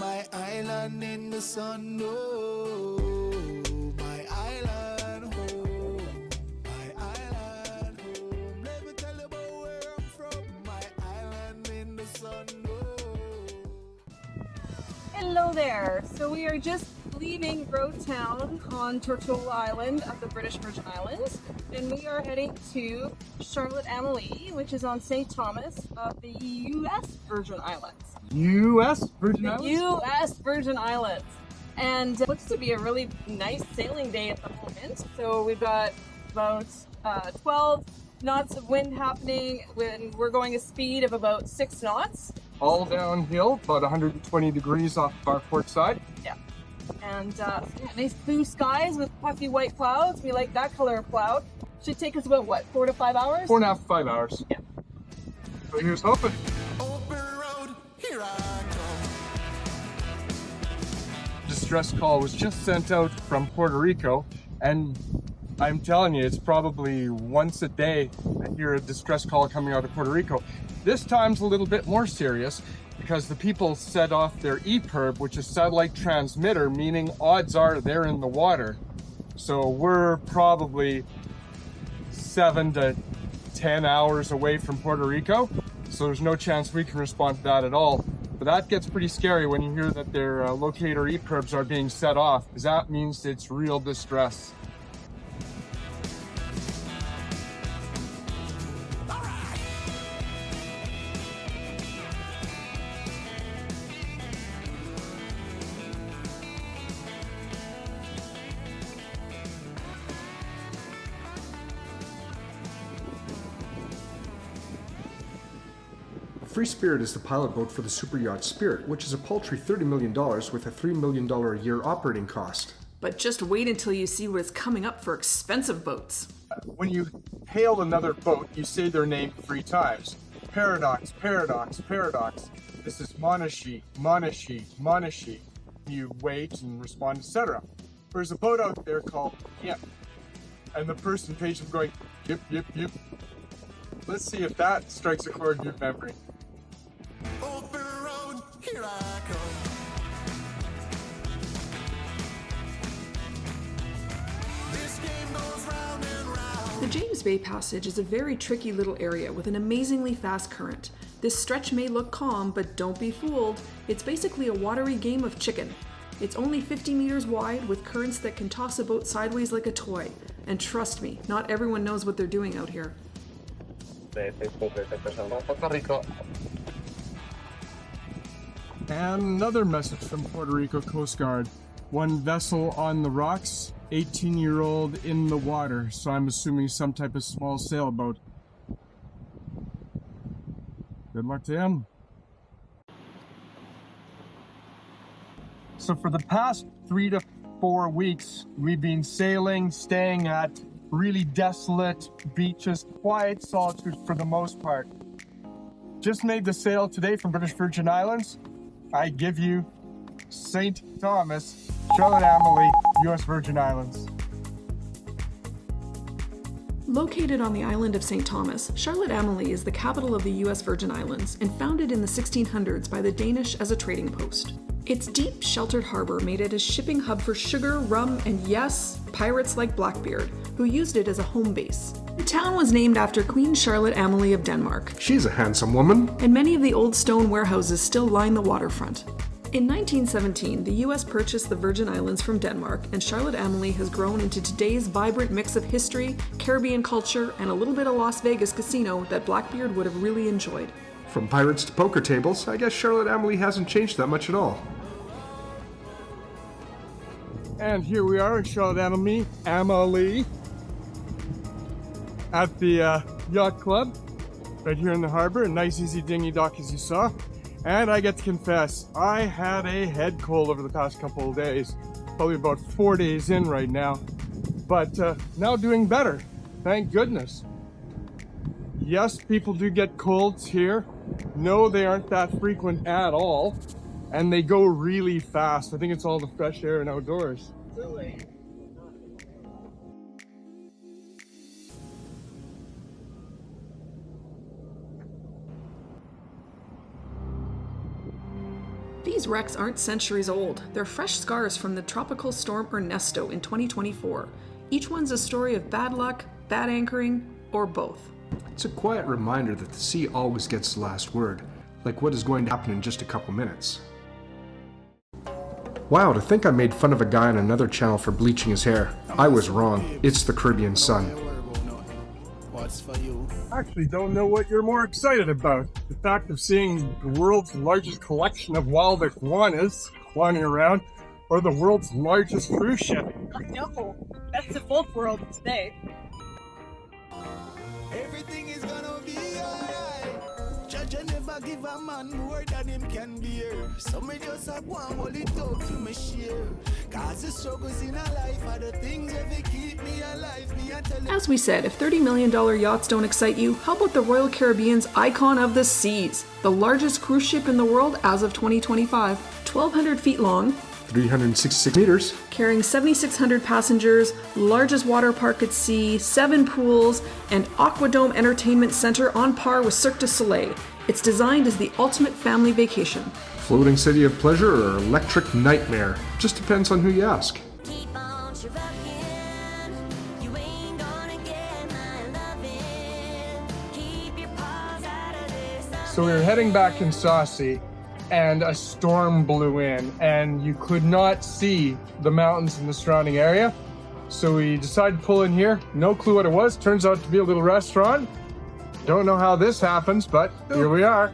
my island in the sun, no. My island home, my island home. Let me tell you about where I'm from, my island in the sun, no. Hello there. So we are just leaving Roadtown on Tortola Island of the British Virgin Islands, and we are heading to Charlotte Amalie, which is on St. Thomas of the US Virgin Islands. US Virgin Islands? US Virgin Islands. And it looks to be a really nice sailing day at the moment. So we've got about 12 knots of wind happening when we're going a speed of about 6 knots. All downhill, about 120 degrees off our port side. Yeah. And nice blue skies with puffy white clouds. We like that color of cloud. Should take us about, what, 4 to 5 hours? 4.5 to 5 hours. Yeah. So here's hoping. Open road, here I come. Distress call was just sent out from Puerto Rico, and I'm telling you, it's probably once a day I hear a distress call coming out of Puerto Rico. This time's a little bit more serious because the people set off their EPIRB, which is satellite transmitter, meaning odds are they're in the water. So we're probably 7 to 10 hours away from Puerto Rico, so there's no chance we can respond to that at all. But that gets pretty scary when you hear that their locator EPIRBs are being set off, because that means it's real distress. Free Spirit is the pilot boat for the Superyacht Spirit, which is a paltry $30 million with a $3 million a year operating cost. But just wait until you see what is coming up for expensive boats. When you hail another boat, you say their name 3 times. Paradox, paradox, paradox. This is Monashee, Monashee, Monashee. You wait and respond, etc. There's a boat out there called Yip, and the person page is going yip, yip, yip. Let's see if that strikes a chord in your memory. Open road, here I come. This game goes round and round. The James Bay Passage is a very tricky little area with an amazingly fast current. This stretch may look calm, but don't be fooled. It's basically a watery game of chicken. It's only 50 meters wide with currents that can toss a boat sideways like a toy. And trust me, not everyone knows what they're doing out here. And another message from Puerto Rico Coast Guard. One vessel on the rocks, 18-year-old in the water. So I'm assuming some type of small sailboat. Good luck to him. So for the past 3 to 4 weeks, we've been sailing, staying at really desolate beaches, quiet solitude for the most part. Just made the sail today from British Virgin Islands. I give you St. Thomas, Charlotte Amalie, US Virgin Islands. Located on the island of St. Thomas, Charlotte Amalie is the capital of the US Virgin Islands and founded in the 1600s by the Danish as a trading post. Its deep, sheltered harbor made it a shipping hub for sugar, rum, and yes, pirates like Blackbeard, who used it as a home base. The town was named after Queen Charlotte Amalie of Denmark. She's a handsome woman. And many of the old stone warehouses still line the waterfront. In 1917, the US purchased the Virgin Islands from Denmark, and Charlotte Amalie has grown into today's vibrant mix of history, Caribbean culture, and a little bit of Las Vegas casino that Blackbeard would have really enjoyed. From pirates to poker tables, I guess Charlotte Amalie hasn't changed that much at all. And here we are in Charlotte Amalie at the yacht club right here in the harbor. A nice easy dinghy dock as you saw. And I get to confess, I had a head cold over the past couple of days. Probably about 4 days in right now. But now doing better, thank goodness. Yes, people do get colds here. No, they aren't that frequent at all. And they go really fast. I think it's all the fresh air and outdoors. Absolutely. These these wrecks aren't centuries old. They're fresh scars from the Tropical Storm Ernesto in 2024. Each one's a story of bad luck, bad anchoring, or both. It's a quiet reminder that the sea always gets the last word, like what is going to happen in just a couple minutes. Wow, to think I made fun of a guy on another channel for bleaching his hair. I was wrong. It's the Caribbean sun. I actually don't know what you're more excited about. The fact of seeing the world's largest collection of wild iguanas flying around, or the world's largest cruise ship. I know. That's the folk world today. Everything is gonna be alright. Judge never give a man more than him can bear. So me just a go and hold it out to me share. Cause the struggles in a life are the things that they keep me alive. Me I tell you. As we said, if $30 million yachts don't excite you, how about the Royal Caribbean's Icon of the Seas, the largest cruise ship in the world as of 2025, 1,200 feet long, 366 meters. carrying 7,600 passengers, largest water park at sea, 7 pools, and Aquadome Entertainment Center on par with Cirque du Soleil. It's designed as the ultimate family vacation. Floating city of pleasure or electric nightmare? Just depends on who you ask. Keep on shivering, you ain't gonna get my loving. Keep your paws out of this. So we were heading back in Saucy, and a storm blew in, and you could not see the mountains in the surrounding area. So we decided to pull in here. No clue what it was. Turns out to be a little restaurant. Don't know how this happens, but here we are.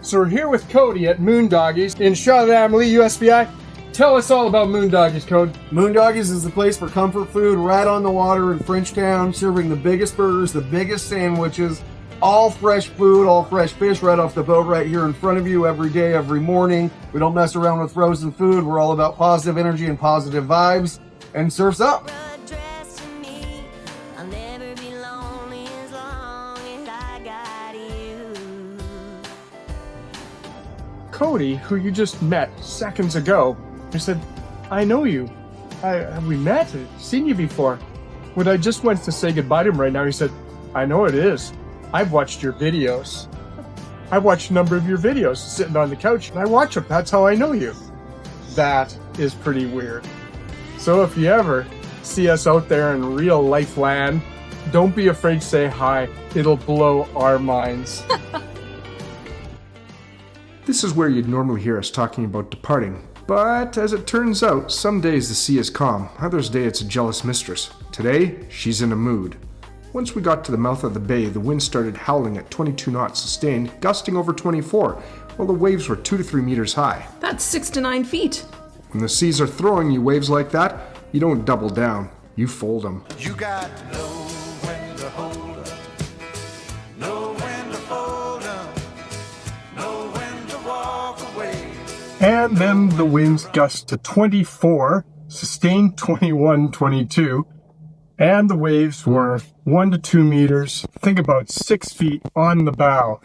So we're here with Cody at Moondoggies in Charlotte Amalie, USVI. Tell us all about Moondoggies, Cody. Moondoggies is the place for comfort food right on the water in Frenchtown, serving the biggest burgers, the biggest sandwiches, all fresh food, all fresh fish right off the boat right here in front of you every day, every morning. We don't mess around with frozen food. We're all about positive energy and positive vibes. And surf's up. Red dress to me, I'll never be lonely as long as I got you. Cody, who you just met seconds ago, he said, I know you. Have we met? I've seen you before. When I just went to say goodbye to him right now, he said, I know it is. I've watched your videos. I've watched a number of your videos sitting on the couch, and I watch them. That's how I know you. That is pretty weird. So if you ever see us out there in real life land, don't be afraid to say hi. It'll blow our minds. This is where you'd normally hear us talking about departing. But as it turns out, some days the sea is calm, others day it's a jealous mistress. Today, she's in a mood. Once we got to the mouth of the bay, the wind started howling at 22 knots sustained, gusting over 24, while the waves were 2 to 3 meters high. That's 6 to 9 feet. When the seas are throwing you waves like that, you don't double down, you fold them. You got to know when to hold up, know when to fold up, know when to walk away. And then the winds gust to 24, sustained 21, 22. And the waves were 1 to 2 meters, think about 6 feet on the bow.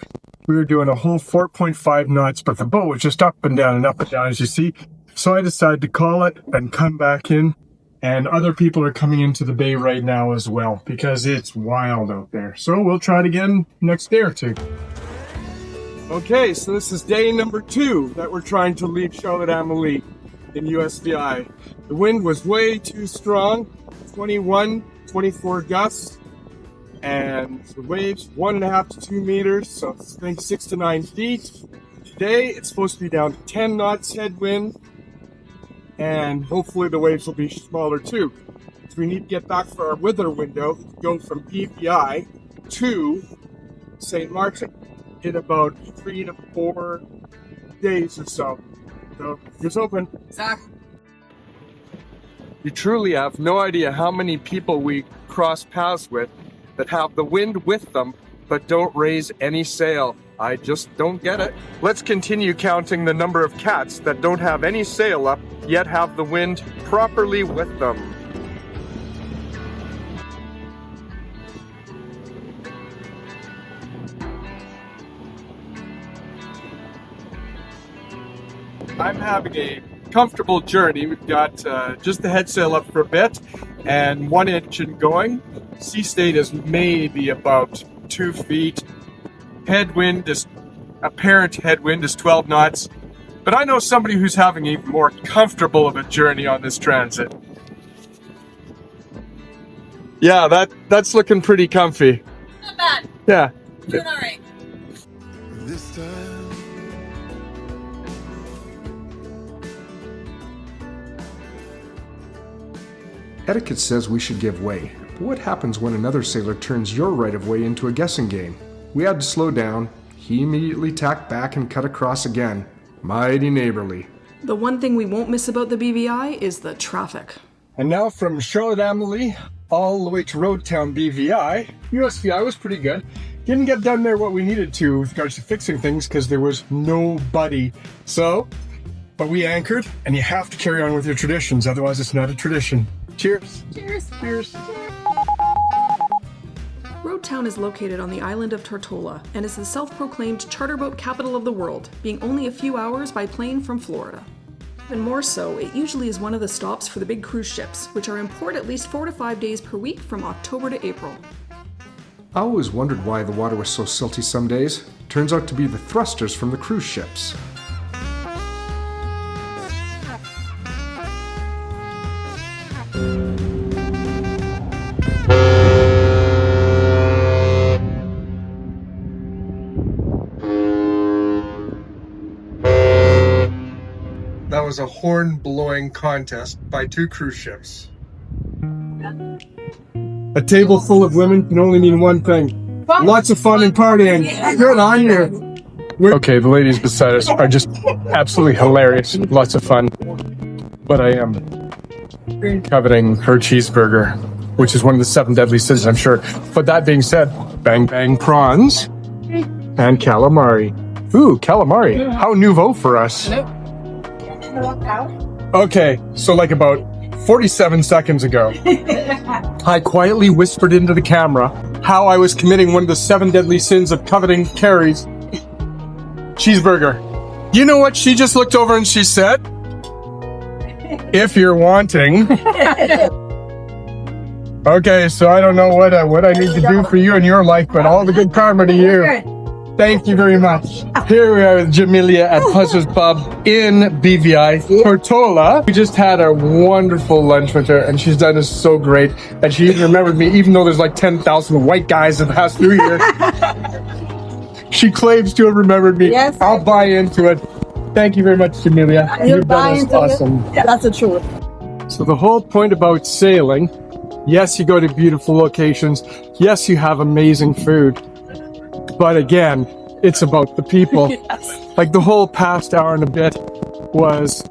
We were doing a whole 4.5 knots, but the boat was just up and down, as you see. So I decided to call it and come back in. And other people are coming into the bay right now as well, because it's wild out there. So we'll try it again next day or two. Okay, so this is day number 2 that we're trying to leave Charlotte Amalie in USVI. The wind was way too strong. 21, 24 gusts, and the waves 1.5 to 2 meters, so I think 6 to 9 feet. Today it's supposed to be down to 10 knots headwind, and hopefully the waves will be smaller too. So we need to get back for our weather window, go from EVI to St. Maarten in about 3 to 4 days or so. So here's hoping. Zach. You truly have no idea how many people we cross paths with that have the wind with them but don't raise any sail. I just don't get it. Let's continue counting the number of cats that don't have any sail up yet have the wind properly with them. I'm having a comfortable journey. We've got just the head sail up for a bit and 1 engine going. Sea state is maybe about 2 feet. Headwind is apparent headwind is 12 knots, but I know somebody who's having a more comfortable of a journey on this transit. Yeah, that's looking pretty comfy. Not bad. Yeah. Doing all right. This time. Etiquette says we should give way, but what happens when another sailor turns your right of way into a guessing game? We had to slow down. He immediately tacked back and cut across again. Mighty neighborly. The one thing we won't miss about the BVI is the traffic. And now from Charlotte Amalie all the way to Roadtown BVI, USVI was pretty good. Didn't get done there what we needed to with regards to fixing things because there was nobody. But we anchored, and you have to carry on with your traditions, otherwise it's not a tradition. Cheers. Cheers. Cheers. Roadtown is located on the island of Tortola and is the self-proclaimed charter boat capital of the world, being only a few hours by plane from Florida. Even more so, it usually is one of the stops for the big cruise ships, which are in port at least 4 to 5 days per week from October to April. I always wondered why the water was so silty some days. Turns out to be the thrusters from the cruise ships. That was a horn-blowing contest by 2 cruise ships. A table full of women can only mean one thing. Lots of fun and partying. Good on you. Okay, the ladies beside us are just absolutely hilarious. Lots of fun. But I am coveting her cheeseburger, which is one of the 7 deadly sins, I'm sure. But that being said, bang bang prawns and calamari. Ooh, calamari. How nouveau for us. Okay, so like about 47 seconds ago, I quietly whispered into the camera how I was committing one of the 7 deadly sins of coveting Carrie's cheeseburger. You know what she just looked over and she said? If you're wanting. Okay, so I don't know what I need to do for you in your life, but all the good karma to you. Thank you very much. Here we are with Jamelia at Pusser's Pub in BVI, Tortola. We just had a wonderful lunch with her, and she's done us so great. And she even remembered me, even though there's like 10,000 white guys that passed through here. She claims to have remembered me. Yes. I'll buy into it. Thank you very much, Jamelia. You'll You've buy done into us it? awesome. Yeah, that's the truth. So the whole point about sailing, yes, you go to beautiful locations. Yes, you have amazing food. But again, it's about the people. Yes. Like the whole past hour and a bit was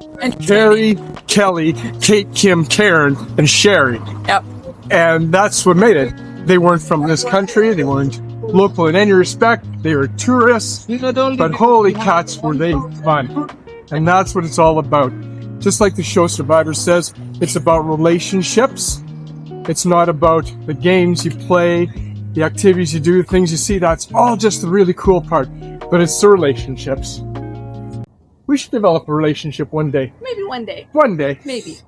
Carrie, Kelly, Kate, Kim, Karen, and Sherry. Yep. And that's what made it. They weren't from this country. They weren't local in any respect. They were tourists. But holy cats, were they fun. And that's what it's all about. Just like the show Survivor says, it's about relationships. It's not about the games you play, the activities you do, the things you see. That's all just the really cool part. But it's the relationships. We should develop a relationship one day. Maybe one day. One day. Maybe.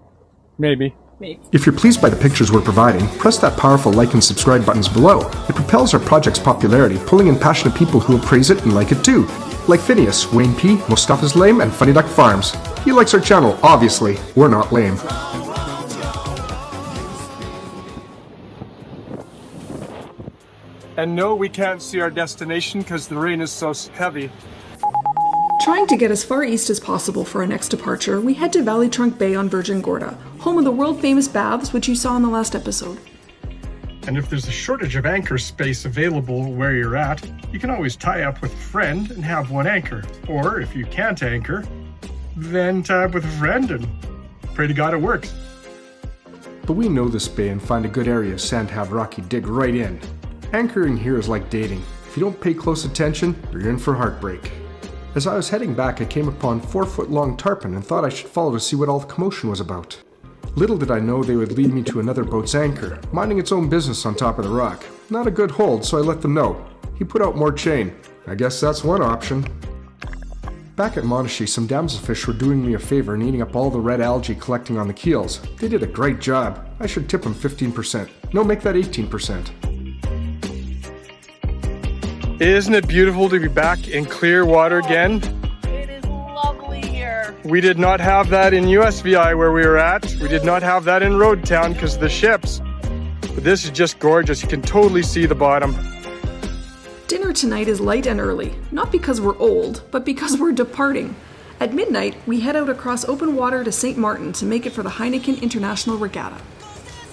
Maybe. Maybe. If you're pleased by the pictures we're providing, press that powerful like and subscribe buttons below. It propels our project's popularity, pulling in passionate people who will praise it and like it too. Like Phineas, Wayne P, Mustafa's Lame, and Funny Duck Farms. He likes our channel, obviously. We're not lame. And no, we can't see our destination because the rain is so heavy. Trying to get as far east as possible for our next departure, we head to Valley Trunk Bay on Virgin Gorda, home of the world-famous baths which you saw in the last episode. And if there's a shortage of anchor space available where you're at, you can always tie up with a friend and have one anchor. Or if you can't anchor, then tie up with a friend and pray to God it works. But we know this bay and find a good area of sand to have Rocky dig right in. Anchoring here is like dating. If you don't pay close attention, you're in for heartbreak. As I was heading back, I came upon 4-foot-long tarpon and thought I should follow to see what all the commotion was about. Little did I know they would lead me to another boat's anchor, minding its own business on top of the rock. Not a good hold, so I let them know. He put out more chain. I guess that's one option. Back at Monashee, some damselfish were doing me a favor and eating up all the red algae collecting on the keels. They did a great job. I should tip them 15%. No, make that 18%. Isn't it beautiful to be back in clear water again? It is lovely here. We did not have that in USVI where we were at. We did not have that in Roadtown because of the ships. But this is just gorgeous. You can totally see the bottom. Dinner tonight is light and early, not because we're old, but because we're departing. At midnight, we head out across open water to St. Maarten to make it for the Heineken International Regatta.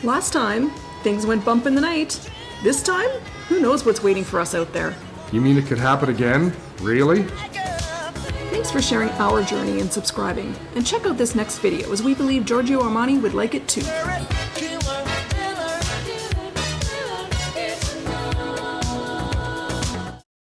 Last time, things went bump in the night. This time, who knows what's waiting for us out there. You mean it could happen again? Really? Thanks for sharing our journey and subscribing. And check out this next video as we believe Giorgio Armani would like it too.